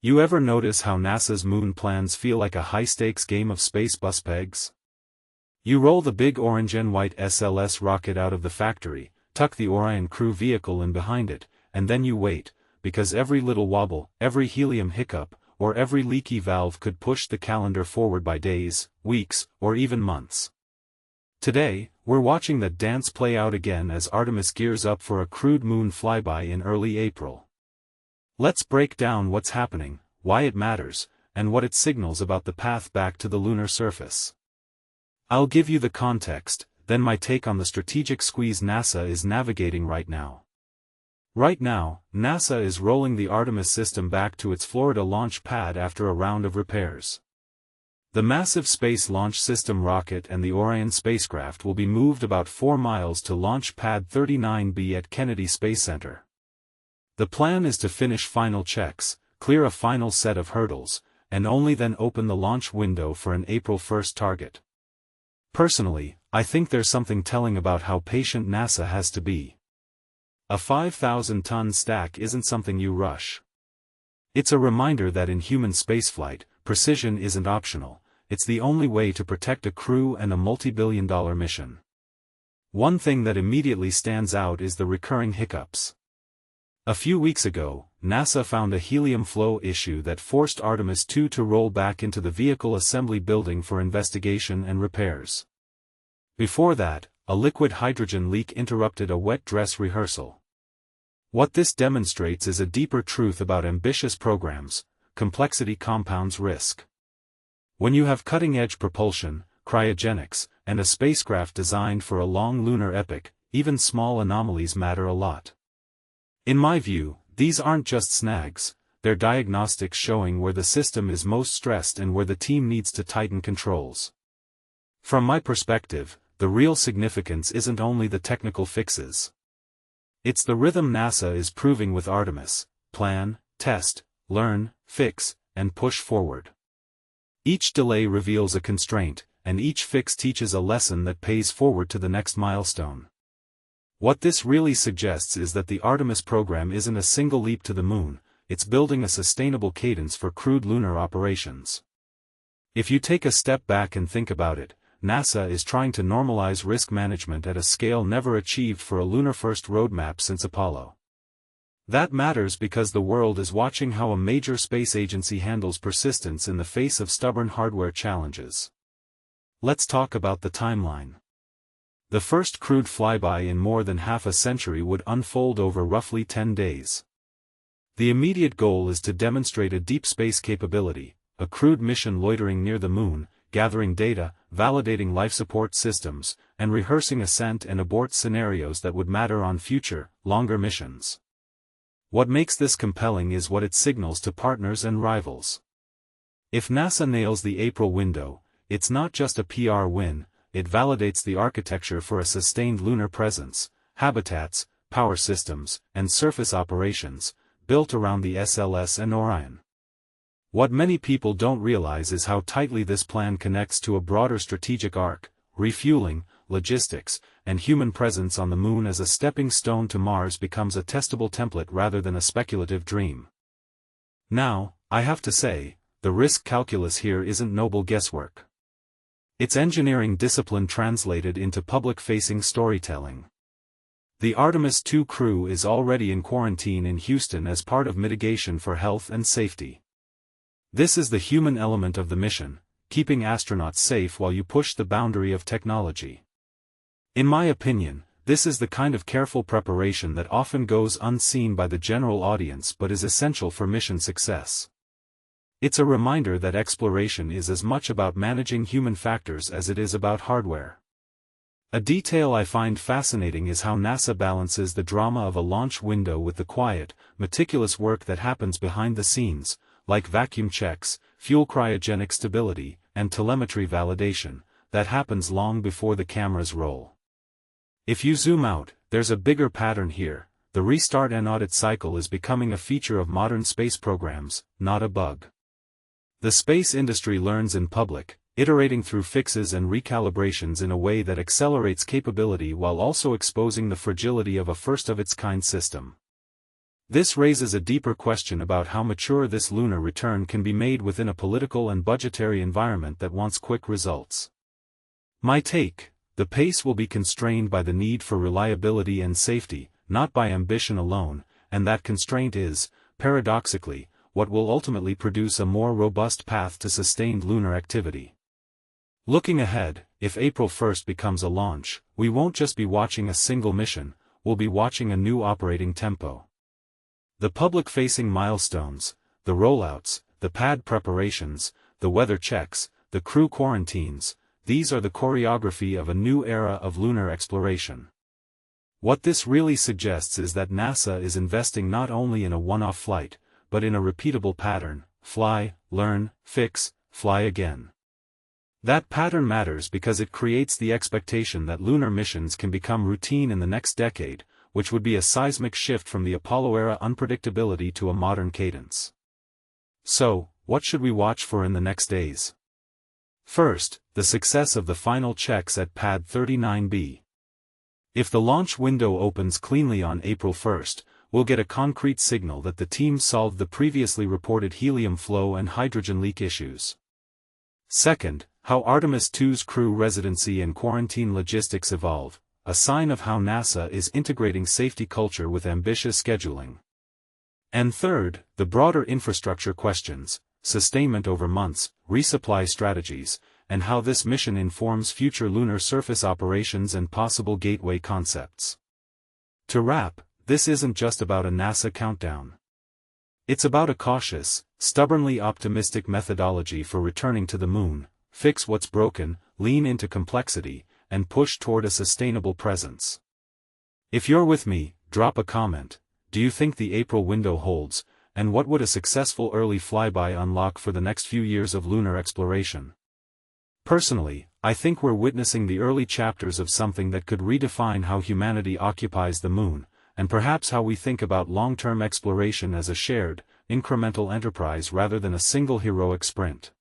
You ever notice how NASA's moon plans feel like a high-stakes game of space bus pegs? You roll the big orange and white SLS rocket out of the factory, tuck the Orion crew vehicle in behind it, and then you wait, because every little wobble, every helium hiccup, or every leaky valve could push the calendar forward by days, weeks, or even months. Today, we're watching that dance play out again as Artemis gears up for a crewed moon flyby in early April. Let's break down what's happening, why it matters, and what it signals about the path back to the lunar surface. I'll give you the context, then my take on the strategic squeeze NASA is navigating right now. Right now, NASA is rolling the Artemis system back to its Florida launch pad after a round of repairs. The massive Space Launch System rocket and the Orion spacecraft will be moved about 4 miles to Launch Pad 39B at Kennedy Space Center. The plan is to finish final checks, clear a final set of hurdles, and only then open the launch window for an April 1st target. Personally, I think there's something telling about how patient NASA has to be. A 5,000-ton stack isn't something you rush. It's a reminder that in human spaceflight, precision isn't optional, it's the only way to protect a crew and a multi-billion-dollar mission. One thing that immediately stands out is the recurring hiccups. A few weeks ago, NASA found a helium flow issue that forced Artemis II to roll back into the vehicle assembly building for investigation and repairs. Before that, a liquid hydrogen leak interrupted a wet dress rehearsal. What this demonstrates is a deeper truth about ambitious programs: complexity compounds risk. When you have cutting-edge propulsion, cryogenics, and a spacecraft designed for a long lunar epoch, even small anomalies matter a lot. In my view, these aren't just snags, they're diagnostics showing where the system is most stressed and where the team needs to tighten controls. From my perspective, the real significance isn't only the technical fixes. It's the rhythm NASA is proving with Artemis: plan, test, learn, fix, and push forward. Each delay reveals a constraint, and each fix teaches a lesson that pays forward to the next milestone. What this really suggests is that the Artemis program isn't a single leap to the moon, it's building a sustainable cadence for crewed lunar operations. If you take a step back and think about it, NASA is trying to normalize risk management at a scale never achieved for a lunar-first roadmap since Apollo. That matters because the world is watching how a major space agency handles persistence in the face of stubborn hardware challenges. Let's talk about the timeline. The first crewed flyby in more than half a century would unfold over roughly 10 days. The immediate goal is to demonstrate a deep space capability, a crewed mission loitering near the moon, gathering data, validating life support systems, and rehearsing ascent and abort scenarios that would matter on future, longer missions. What makes this compelling is what it signals to partners and rivals. If NASA nails the April window, it's not just a PR win, it validates the architecture for a sustained lunar presence, habitats, power systems, and surface operations, built around the SLS and Orion. What many people don't realize is how tightly this plan connects to a broader strategic arc: refueling, logistics, and human presence on the moon as a stepping stone to Mars becomes a testable template rather than a speculative dream. Now, I have to say, the risk calculus here isn't noble guesswork. It's engineering discipline translated into public-facing storytelling. The Artemis II crew is already in quarantine in Houston as part of mitigation for health and safety. This is the human element of the mission, keeping astronauts safe while you push the boundary of technology. In my opinion, this is the kind of careful preparation that often goes unseen by the general audience but is essential for mission success. It's a reminder that exploration is as much about managing human factors as it is about hardware. A detail I find fascinating is how NASA balances the drama of a launch window with the quiet, meticulous work that happens behind the scenes, like vacuum checks, fuel cryogenic stability, and telemetry validation, that happens long before the cameras roll. If you zoom out, there's a bigger pattern here: the restart and audit cycle is becoming a feature of modern space programs, not a bug. The space industry learns in public, iterating through fixes and recalibrations in a way that accelerates capability while also exposing the fragility of a first-of-its-kind system. This raises a deeper question about how mature this lunar return can be made within a political and budgetary environment that wants quick results. My take: the pace will be constrained by the need for reliability and safety, not by ambition alone, and that constraint is, paradoxically, what will ultimately produce a more robust path to sustained lunar activity. Looking ahead, if April 1st becomes a launch, we won't just be watching a single mission, we'll be watching a new operating tempo. The public-facing milestones, the rollouts, the pad preparations, the weather checks, the crew quarantines, these are the choreography of a new era of lunar exploration. What this really suggests is that NASA is investing not only in a one-off flight, but in a repeatable pattern: fly, learn, fix, fly again. That pattern matters because it creates the expectation that lunar missions can become routine in the next decade, which would be a seismic shift from the Apollo-era unpredictability to a modern cadence. So, what should we watch for in the next days? First, the success of the final checks at Pad 39B. If the launch window opens cleanly on April 1st, we'll get a concrete signal that the team solved the previously reported helium flow and hydrogen leak issues. Second, how Artemis 2's crew residency and quarantine logistics evolve, a sign of how NASA is integrating safety culture with ambitious scheduling. And third, the broader infrastructure questions: sustainment over months, resupply strategies, and how this mission informs future lunar surface operations and possible gateway concepts. To wrap, this isn't just about a NASA countdown. It's about a cautious, stubbornly optimistic methodology for returning to the moon: fix what's broken, lean into complexity, and push toward a sustainable presence. If you're with me, drop a comment. Do you think the April window holds, and what would a successful early flyby unlock for the next few years of lunar exploration? Personally, I think we're witnessing the early chapters of something that could redefine how humanity occupies the moon, and perhaps how we think about long-term exploration as a shared, incremental enterprise rather than a single heroic sprint.